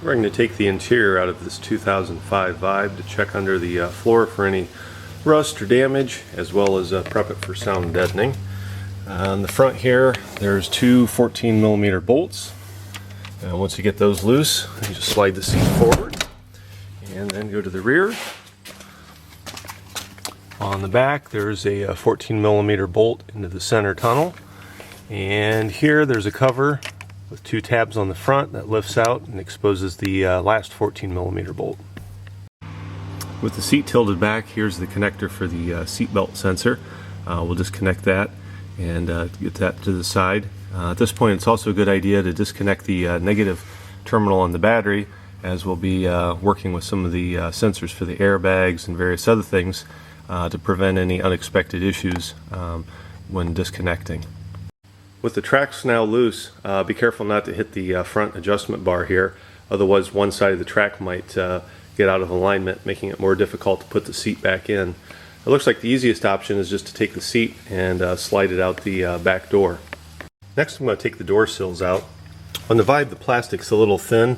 We're going to take the interior out of this 2005 Vibe to check under the floor for any rust or damage, as well as prep it for sound deadening. On the front here, there's two 14mm bolts. Once you get those loose, you just slide the seat forward and then go to the rear. On the back, there's a 14mm bolt into the center tunnel. And here there's a cover with two tabs on the front that lifts out and exposes the last 14mm bolt. With the seat tilted back, here's the connector for the seat belt sensor. We'll disconnect that and get that to the side. At this point, it's also a good idea to disconnect the negative terminal on the battery, as we'll be working with some of the sensors for the airbags and various other things to prevent any unexpected issues when disconnecting. With the tracks now loose, be careful not to hit the front adjustment bar here, otherwise one side of the track might get out of alignment, making it more difficult to put the seat back in. It looks like the easiest option is just to take the seat and slide it out the back door. Next, I'm going to take the door sills out. On the Vibe, the plastic's a little thin,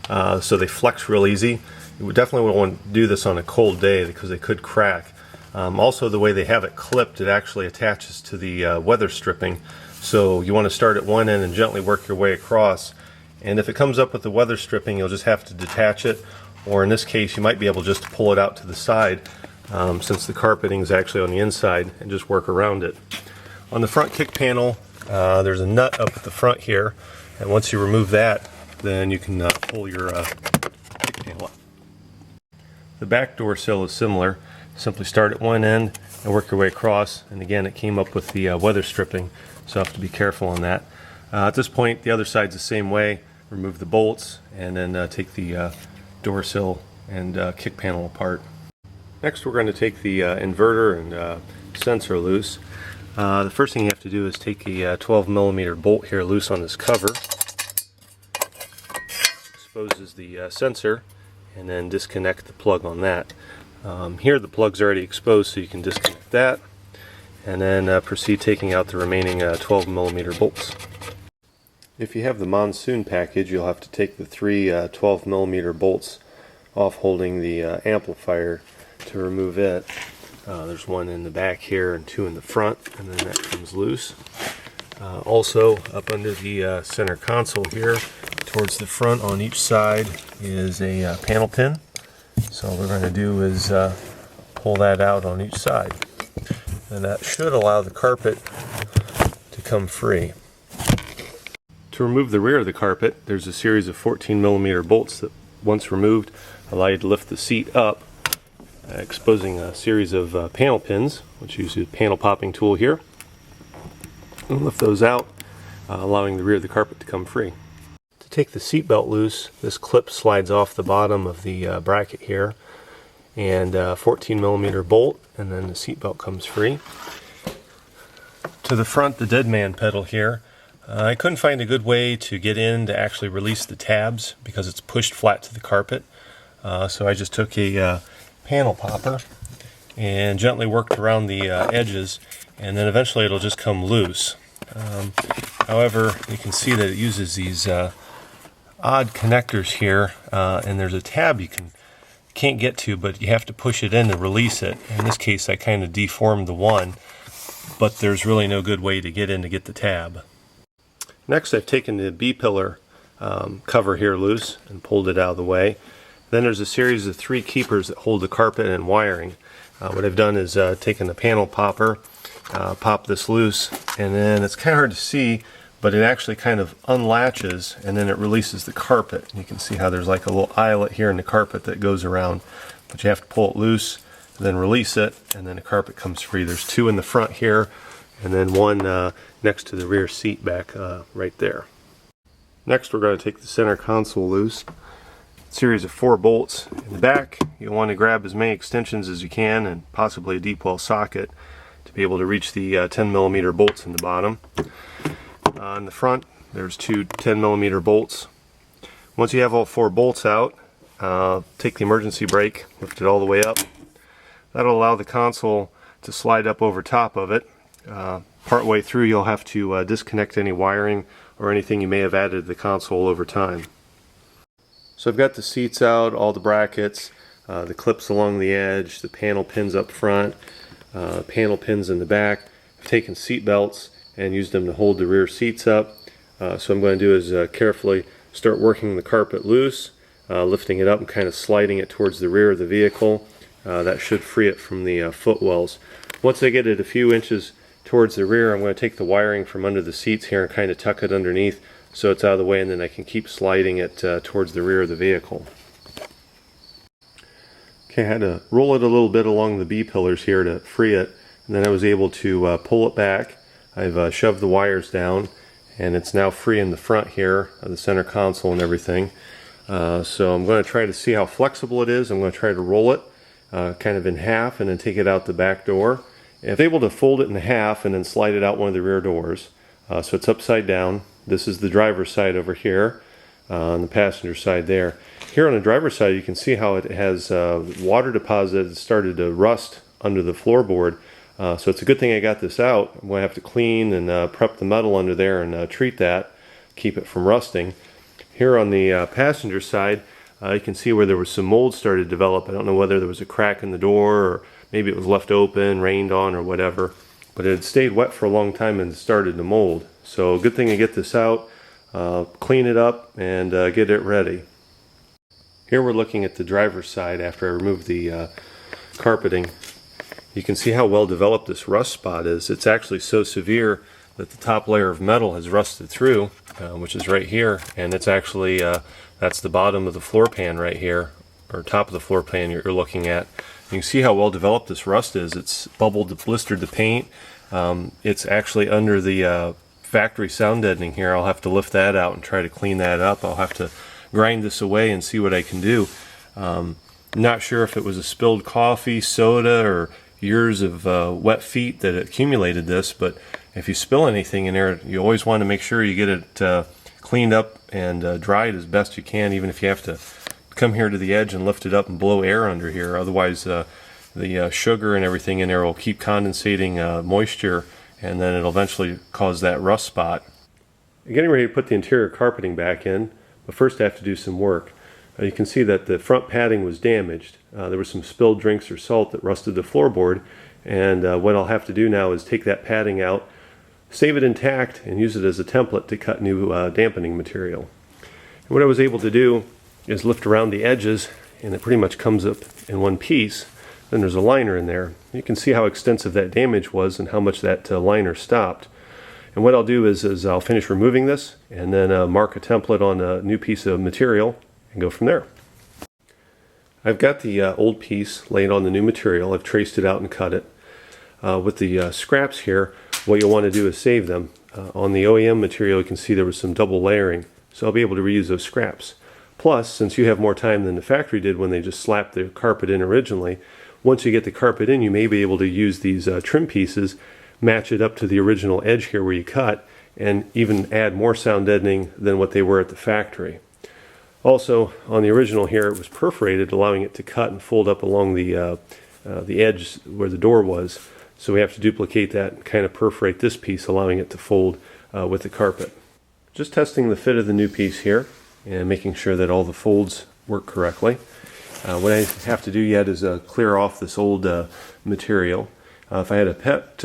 so they flex real easy. You would definitely want to do this on a cold day because they could crack. Also, the way they have it clipped, it actually attaches to the weather stripping. So you want to start at one end and gently work your way across. And if it comes up with the weather stripping, you'll just have to detach it, or in this case you might be able just to pull it out to the side since the carpeting is actually on the inside, and just work around it. On the front kick panel, there's a nut up at the front here, and once you remove that, then you can pull your kick panel up. The back door sill is similar. Simply start at one end and work your way across, and again it came up with the weather stripping, so I have to be careful on that. At this point, the other side's the same way. Remove the bolts and then take the door sill and kick panel apart. Next, we're going to take the inverter and sensor loose. The first thing you have to do is take a 12mm bolt here loose on this cover. Exposes the sensor, and then disconnect the plug on that. Here the plug's already exposed, so you can disconnect that, and then proceed taking out the remaining 12mm bolts. If you have the Monsoon package, you'll have to take the three 12mm bolts off holding the amplifier to remove it. There's one in the back here and two in the front, and then that comes loose. Also, up under the center console here, towards the front on each side, is a panel pin. So what we're going to do is pull that out on each side, and that should allow the carpet to come free. To remove the rear of the carpet, there's a series of 14mm bolts that, once removed, allow you to lift the seat up, exposing a series of panel pins, which use a panel popping tool here, and lift those out, allowing the rear of the carpet to come free. To take the seat belt loose, this clip slides off the bottom of the bracket here, and 14mm bolt, and then the seat belt comes free. To the front, the dead man pedal here, I couldn't find a good way to get in to actually release the tabs because it's pushed flat to the carpet, so I just took a panel popper and gently worked around the edges, and then eventually it'll just come loose. However, you can see that it uses these odd connectors here, and there's a tab you can't get to, but you have to push it in to release it. In this case, I kind of deformed the one, but there's really no good way to get in to get the tab. Next, I've taken the B-pillar cover here loose and pulled it out of the way. Then there's a series of three keepers that hold the carpet and wiring. What I've done is taken the panel popper, pop this loose, and then it's kind of hard to see, but it actually kind of unlatches, and then it releases the carpet. You can see how there's like a little eyelet here in the carpet that goes around, but you have to pull it loose, then release it, and then the carpet comes free. There's two in the front here, and then one next to the rear seat back right there. Next, we're going to take the center console loose. Series of 4 bolts in the back. You'll want to grab as many extensions as you can, and possibly a deep well socket, to be able to reach the 10mm bolts in the bottom. On the front, there's two 10mm bolts. Once you have all 4 bolts out, take the emergency brake, lift it all the way up. That'll allow the console to slide up over top of it. Partway through, you'll have to disconnect any wiring or anything you may have added to the console over time. So I've got the seats out, all the brackets, the clips along the edge, the panel pins up front, panel pins in the back. I've taken seat belts and used them to hold the rear seats up. So what I'm going to do is carefully start working the carpet loose, lifting it up and kind of sliding it towards the rear of the vehicle. That should free it from the footwells. Once I get it a few inches towards the rear, I'm going to take the wiring from under the seats here and kind of tuck it underneath so it's out of the way, and then I can keep sliding it towards the rear of the vehicle. Okay, I had to roll it a little bit along the B-pillars here to free it, and then I was able to pull it back. I've shoved the wires down, and it's now free in the front here, the center console and everything. So I'm going to try to see how flexible it is. I'm going to try to roll it kind of in half and then take it out the back door. If able to fold it in half and then slide it out one of the rear doors, so it's upside down. This is the driver's side over here, on the passenger side there. Here on the driver's side, you can see how it has water deposit that started to rust under the floorboard. So it's a good thing I got this out. I'm going to have to clean and prep the metal under there and treat that, keep it from rusting. Here on the passenger side, you can see where there was some mold started to develop. I don't know whether there was a crack in the door or maybe it was left open, rained on or whatever. But it had stayed wet for a long time and started to mold. So good thing to get this out, clean it up, and get it ready. Here we're looking at the driver's side after I removed the carpeting. You can see how well developed this rust spot is. It's actually so severe that the top layer of metal has rusted through, which is right here, and it's actually, that's the bottom of the floor pan right here, or top of the floor pan you're looking at. You can see how well developed this rust is. It's bubbled, blistered the paint. It's actually under the factory sound deadening here. I'll have to lift that out and try to clean that up. I'll have to grind this away and see what I can do. Not sure if it was a spilled coffee, soda, or years of wet feet that accumulated this, but if you spill anything in there, you always want to make sure you get it cleaned up and dried as best you can, even if you have to come here to the edge and lift it up and blow air under here. Otherwise the sugar and everything in there will keep condensating moisture, and then it'll eventually cause that rust spot. I'm getting ready to put the interior carpeting back in, but first I have to do some work. You can see that the front padding was damaged. There was some spilled drinks or salt that rusted the floorboard, and what I'll have to do now is take that padding out, save it intact, and use it as a template to cut new dampening material. And what I was able to do is lift around the edges, and it pretty much comes up in one piece. Then there's a liner in there. You can see how extensive that damage was and how much that liner stopped. And what I'll do is I'll finish removing this and then mark a template on a new piece of material and go from there. I've got the old piece laid on the new material. I've traced it out and cut it. With the scraps here, what you'll want to do is save them. On the OEM material, you can see there was some double layering, so I'll be able to reuse those scraps. Plus, since you have more time than the factory did when they just slapped the carpet in originally, once you get the carpet in, you may be able to use these trim pieces, match it up to the original edge here where you cut, and even add more sound deadening than what they were at the factory. Also, on the original here, it was perforated, allowing it to cut and fold up along the edge where the door was. So we have to duplicate that and kind of perforate this piece, allowing it to fold with the carpet. Just testing the fit of the new piece here and making sure that all the folds work correctly. What I have to do yet is clear off this old material. If I had a pet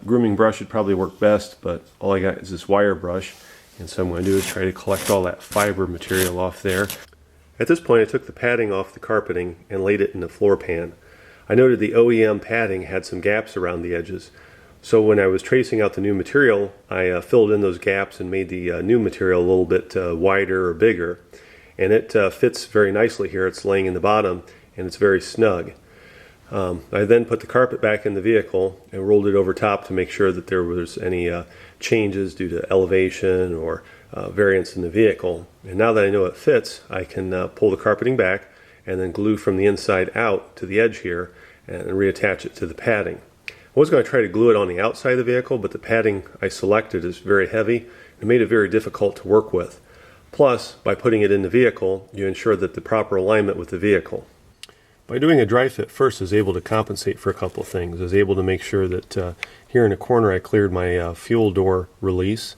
grooming brush, it'd probably work best, but all I got is this wire brush. And so I'm going to do is try to collect all that fiber material off there. At this point, I took the padding off the carpeting and laid it in the floor pan. I noted the OEM padding had some gaps around the edges. So when I was tracing out the new material, I filled in those gaps and made the new material a little bit wider or bigger. And it fits very nicely here. It's laying in the bottom and it's very snug. I then put the carpet back in the vehicle and rolled it over top to make sure that there was any changes due to elevation or variance in the vehicle. And now that I know it fits, I can pull the carpeting back and then glue from the inside out to the edge here and reattach it to the padding. I was going to try to glue it on the outside of the vehicle, but the padding I selected is very heavy and made it very difficult to work with. Plus, by putting it in the vehicle, you ensure that the proper alignment with the vehicle. By doing a dry fit first, I was able to compensate for a couple of things. I was able to make sure that here in the corner I cleared my fuel door release.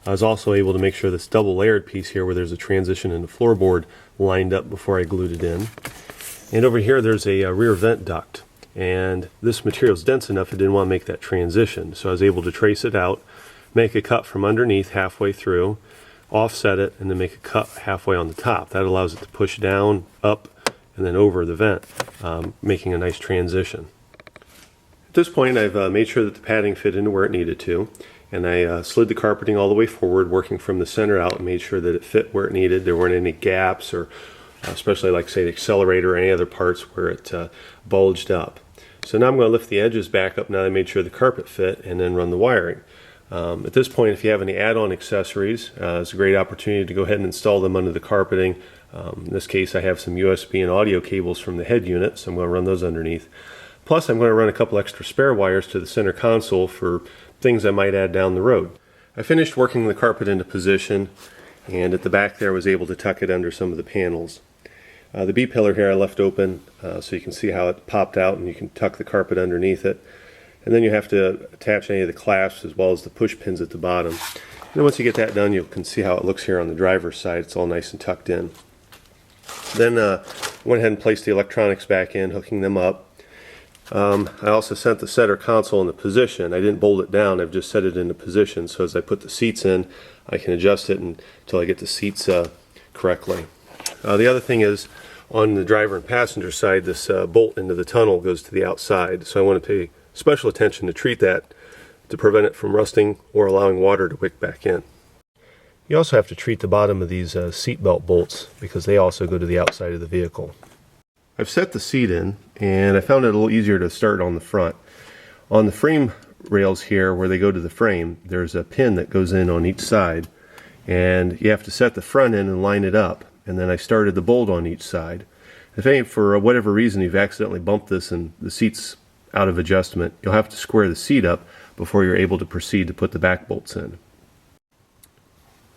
I was also able to make sure this double layered piece here where there's a transition in the floorboard lined up before I glued it in. And over here there's a rear vent duct, and this material is dense enough it didn't want to make that transition, so I was able to trace it out, make a cut from underneath halfway through, offset it, and then make a cut halfway on the top. That allows it to push down, up, and then over the vent, making a nice transition. At this point I've made sure that the padding fit into where it needed to, and I slid the carpeting all the way forward, working from the center out, and made sure that it fit where it needed. There weren't any gaps, or especially like say the accelerator or any other parts where it bulged up. So now I'm going to lift the edges back up now that I made sure the carpet fit, and then run the wiring. At this point, if you have any add-on accessories, it's a great opportunity to go ahead and install them under the carpeting. In this case I have some USB and audio cables from the head unit, so I'm going to run those underneath. Plus I'm going to run a couple extra spare wires to the center console for things I might add down the road. I finished working the carpet into position, and at the back there I was able to tuck it under some of the panels. The B-pillar here I left open so you can see how it popped out, and you can tuck the carpet underneath it. And then you have to attach any of the clasps as well as the push pins at the bottom. And then once you get that done, you can see how it looks here on the driver's side. It's all nice and tucked in. Then went ahead and placed the electronics back in, hooking them up. I also set the center console into position. I didn't bolt it down, I've just set it into position, so as I put the seats in I can adjust it until I get the seats correctly. The other thing is, on the driver and passenger side, this bolt into the tunnel goes to the outside, so I want to pay special attention to treat that to prevent it from rusting or allowing water to wick back in. You also have to treat the bottom of these seat belt bolts because they also go to the outside of the vehicle. I've set the seat in, and I found it a little easier to start on the front. On the frame rails here where they go to the frame, there's a pin that goes in on each side, and you have to set the front end and line it up, and then I started the bolt on each side. If for whatever reason you've accidentally bumped this and the seat's out of adjustment, you'll have to square the seat up before you're able to proceed to put the back bolts in.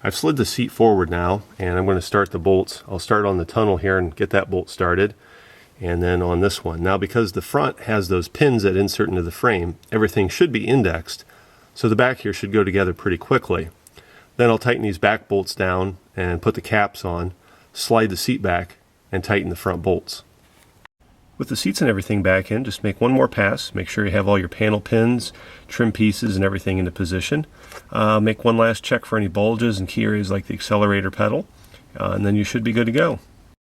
I've slid the seat forward now, and I'm going to start the bolts. I'll start on the tunnel here and get that bolt started, and then on this one. Now because the front has those pins that insert into the frame, everything should be indexed, so the back here should go together pretty quickly. Then I'll tighten these back bolts down and put the caps on, slide the seat back, and tighten the front bolts. With the seats and everything back in, just make one more pass. Make sure you have all your panel pins, trim pieces, and everything into position. Make one last check for any bulges and key areas like the accelerator pedal, and then you should be good to go.